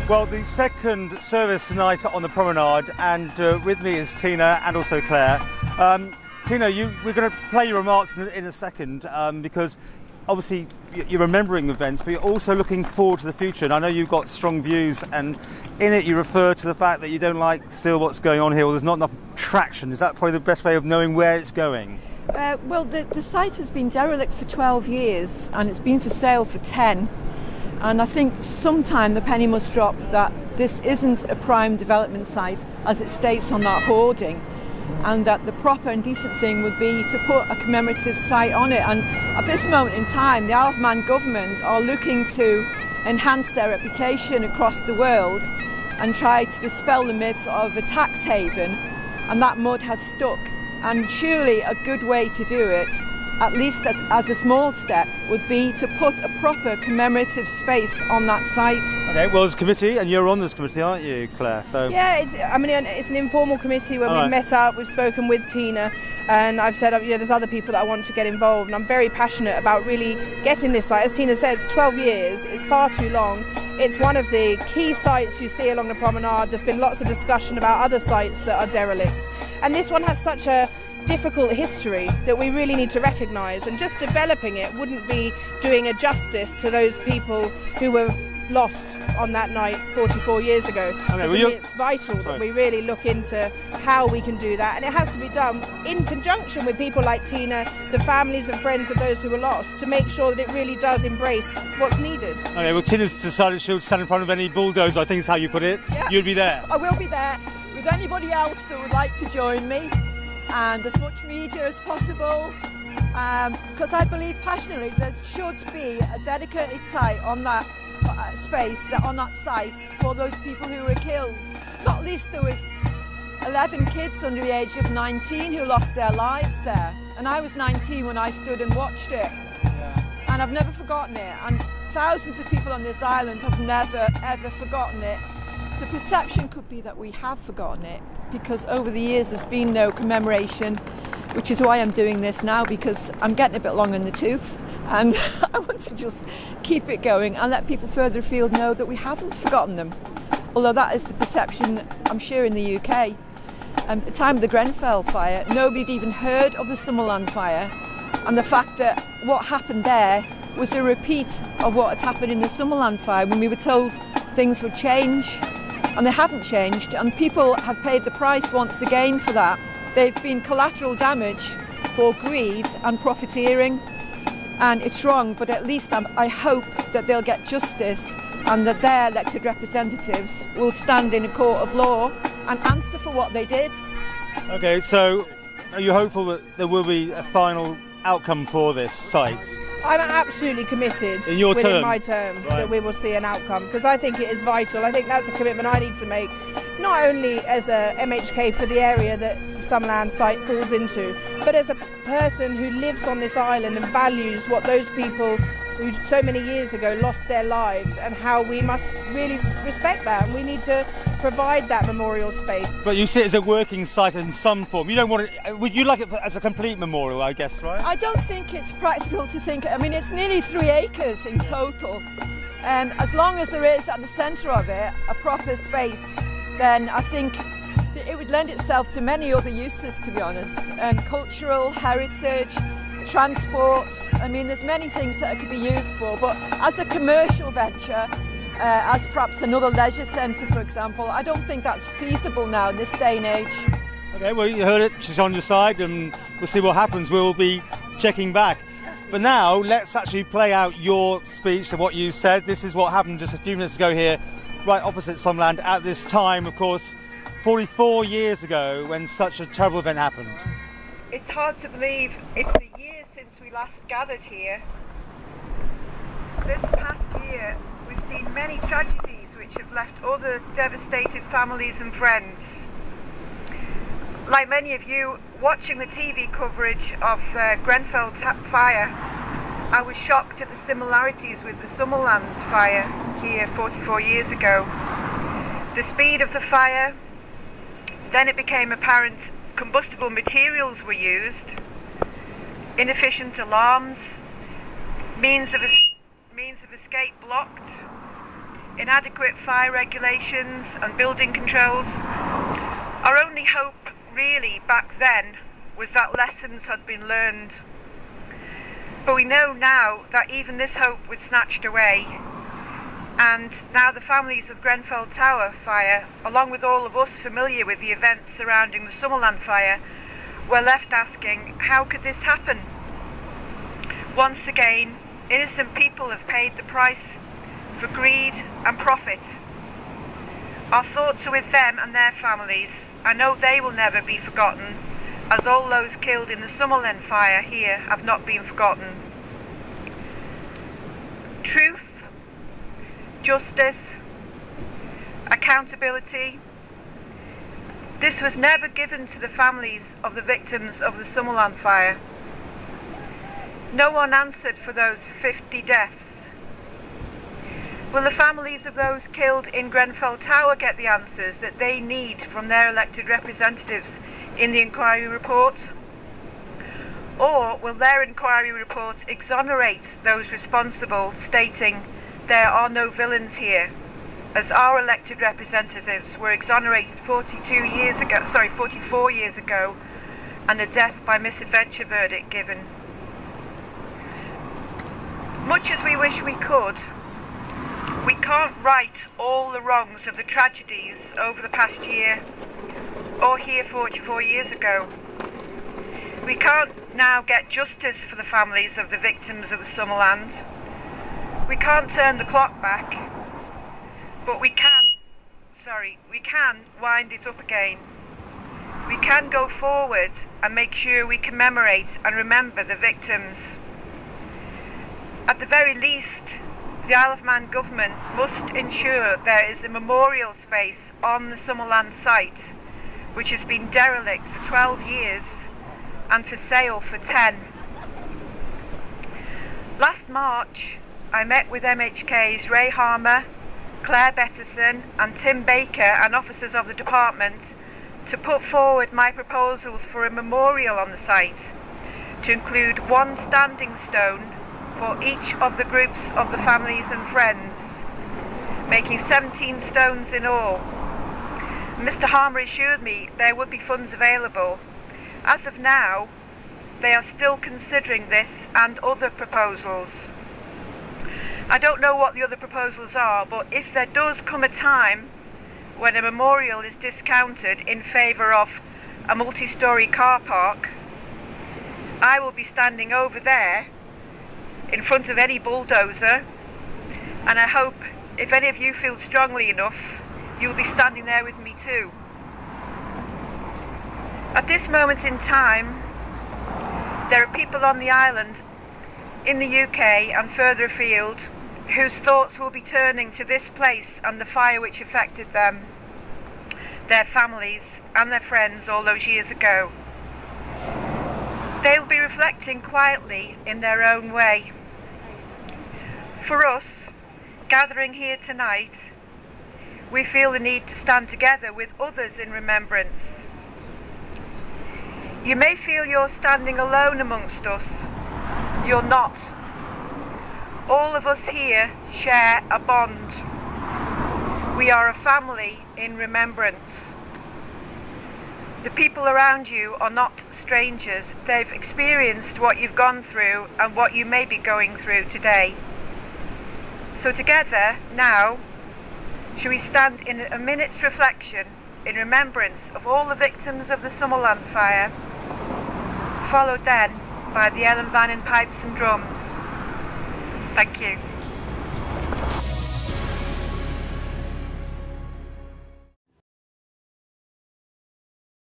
Well, the second service tonight on the promenade, and with me is Tina and also Claire. Tina, we're going to play your remarks in a second because obviously you're remembering events, but you're also looking forward to the future. And I know you've got strong views, and in it you refer to the fact that you don't like still what's going on here, or there's not enough traction. Is that probably the best way of knowing where it's going? Well, the site has been derelict for 12 years and it's been for sale for 10. And I think sometime the penny must drop that this isn't a prime development site as it states on that hoarding, and that the proper and decent thing would be to put a commemorative site on it. And at this moment in time, the Isle of Man government are looking to enhance their reputation across the world and try to dispel the myth of a tax haven, and that mud has stuck. And surely a good way to do it, at least as a small step, would be to put a proper commemorative space on that site. Okay, well, it's a committee, and you're on this committee, aren't you, Claire? So yeah, it's an informal committee where we've met up, we've spoken with Tina, and I've said, there's other people that I want to get involved, and I'm very passionate about really getting this site. As Tina says, 12 years is far too long. It's one of the key sites you see along the promenade. There's been lots of discussion about other sites that are derelict, and this one has such a difficult history that we really need to recognise, and just developing it wouldn't be doing a justice to those people who were lost on that night 44 years ago. Okay, so it's vital that we really look into how we can do that, and it has to be done in conjunction with people like Tina, the families and friends of those who were lost, to make sure that it really does embrace what's needed. Okay, well, Tina's decided she'll stand in front of any bulldozer, I think is how you put it. Yeah. You'll be there. I will be there with anybody else that would like to join me, and as much media as possible, because I believe passionately there should be a dedicated site on that on that site for those people who were killed. Not least there was 11 kids under the age of 19 who lost their lives there, and I was 19 when I stood and watched it. Yeah. And I've never forgotten it, and thousands of people on this island have never ever forgotten it. The perception could be that we have forgotten it, because over the years there's been no commemoration, which is why I'm doing this now, because I'm getting a bit long in the tooth and I want to just keep it going and let people further afield know that we haven't forgotten them. Although that is the perception, I'm sure, in the UK. At the time of the Grenfell fire, nobody had even heard of the Summerland fire, and the fact that what happened there was a repeat of what had happened in the Summerland fire, when we were told things would change. And they haven't changed, and people have paid the price once again for that. They've been collateral damage for greed and profiteering, and it's wrong, but at least I hope that they'll get justice and that their elected representatives will stand in a court of law and answer for what they did. Okay, so are you hopeful that there will be a final outcome for this site? I'm absolutely committed within my term that we will see an outcome, because I think it is vital. I think that's a commitment I need to make, not only as a MHK for the area that the Summerland site falls into, but as a person who lives on this island and values what those people who so many years ago lost their lives, and how we must really respect that, and we need to provide that memorial space. But you see it as a working site in some form. You don't want it, would you like it as a complete memorial, I guess, right? I don't think it's practical to think, I mean, it's nearly 3 acres in total. As long as there is at the centre of it a proper space, then I think it would lend itself to many other uses, to be honest, cultural, heritage, transport. I mean, there's many things that it could be used for, but as a commercial venture, as perhaps another leisure centre, for example, I don't think that's feasible now in this day and age. Okay, well, you heard it, she's on your side, and we'll see what happens. We'll be checking back. But now, let's actually play out your speech of what you said. This is what happened just a few minutes ago here, right opposite Summerland, at this time, of course, 44 years ago, when such a terrible event happened. It's hard to believe it's a year since we last gathered here. This past year, we've seen many tragedies which have left other devastated families and friends. Like many of you, watching the TV coverage of the Grenfell fire, I was shocked at the similarities with the Summerland fire here 44 years ago. The speed of the fire, then it became apparent combustible materials were used, inefficient alarms, means of escape blocked, inadequate fire regulations and building controls. Our only hope really back then was that lessons had been learned. But we know now that even this hope was snatched away, and now the families of Grenfell Tower fire, along with all of us familiar with the events surrounding the Summerland fire, were left asking, how could this happen? Once again, innocent people have paid the price for greed and profit. Our thoughts are with them and their families. I know they will never be forgotten, as all those killed in the Summerland fire here have not been forgotten. Truth, justice, accountability. This was never given to the families of the victims of the Summerland fire. No one answered for those 50 deaths. Will the families of those killed in Grenfell Tower get the answers that they need from their elected representatives in the inquiry report? Or will their inquiry report exonerate those responsible, stating there are no villains here, as our elected representatives were exonerated 44 years ago, and a death by misadventure verdict given? Much as we wish we could, we can't right all the wrongs of the tragedies over the past year, or here 44 years ago. We can't now get justice for the families of the victims of the Summerland. We can't turn the clock back, but we can wind it up again. We can go forward and make sure we commemorate and remember the victims. At the very least, the Isle of Man government must ensure there is a memorial space on the Summerland site, which has been derelict for 12 years and for sale for 10. Last March, I met with MHK's Ray Harmer, Claire Betterson and Tim Baker and officers of the department to put forward my proposals for a memorial on the site, to include one standing stone for each of the groups of the families and friends, making 17 stones in all. Mr. Harmer assured me there would be funds available. As of now, they are still considering this and other proposals. I don't know what the other proposals are, but if there does come a time when a memorial is discounted in favour of a multi-storey car park, I will be standing over there in front of any bulldozer, and I hope if any of you feel strongly enough, you'll be standing there with me too. At this moment in time, there are people on the island, in the UK and further afield, whose thoughts will be turning to this place and the fire which affected them, their families and their friends all those years ago. They will be reflecting quietly in their own way. For us, gathering here tonight, we feel the need to stand together with others in remembrance. You may feel you're standing alone amongst us. You're not. All of us here share a bond. We are a family in remembrance. The people around you are not strangers. They've experienced what you've gone through and what you may be going through today. So together, now, shall we stand in a minute's reflection in remembrance of all the victims of the Summerland fire, followed then by the Ellen Vannin pipes and drums. Thank you.